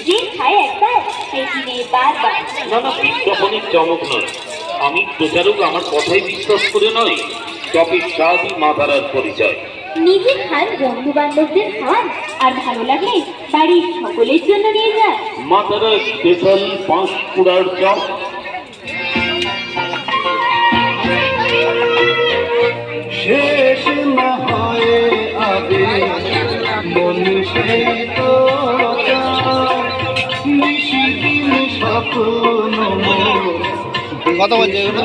যে খায় একবার সে কিনে বারবার। না না, বিজ্ঞাপনের চমক নয়, আমি প্রচারক, আমার কথাই বিশ্বাস করে নয়। চপের স্বাদই মা তারার পরিচয়। নিজে খান, বন্ধু বান্ধবদের খান, আর ভালো লাগলে বাড়ির সকলের জন্য নিয়ে যান। মা তারা স্পেশাল পাঁশকুড়ার চপ। শেষ না হয় আগে মনীষে তো নিশি দিন স্বপ্ন কথা বলছে এগুলো?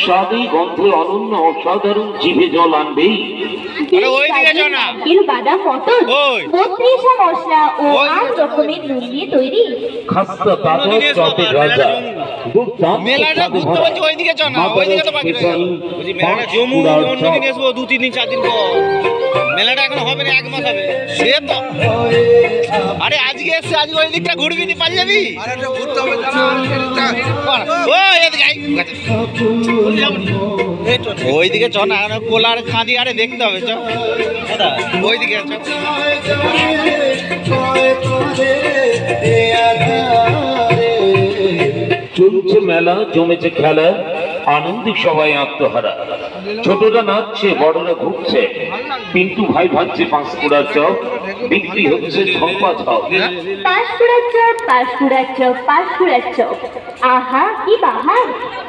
স্বাদে গন্ধে অনন্য অসাধারণ, জিভে জল আনবেই। আরে ওইদিকে যাও না। নারকেল, বাদাম, মটর, ওই। 32টা মশলা ও ওই। 8 রকমের নুন দিয়ে তৈরি। খাস্তা তাজা চপের রাজা। মেলাটা ঘুরতে বলছে ওইদিকে চল না, ওইদিকে তো বাকি রয়ে গেল। বলছি মেলাটা জমু, অন্যদিন আসবো 2-3 দিন 4 দিন পর। মেলাটা এখন হবে না, 1 মাস হবে। সে তো আরে আজকে এসে আজকে ওই দিকটা ঘুরবি নি, পালিয়ে যাবি। ওই এদিকে আই। ওইদিকে চ না, কোলার খাঁদি আরে দেখতে হবে। চ ওইদিকে চ। চলছে মেলা, জমেছে খেলা, আনন্দে সবাই আত্মহারা। ছোটরা নাচছে, বড়রা ঘুরছে, পিন্টু ভাই ভাবছে পাঁশকুড়ার চপ, বিক্রি হচ্ছে ধম্পা ঝপ। পাঁশকুড়ার চপ, পাঁশকুড়ার চপ, পাঁশকুড়ার চপ, আহা কি বাহার।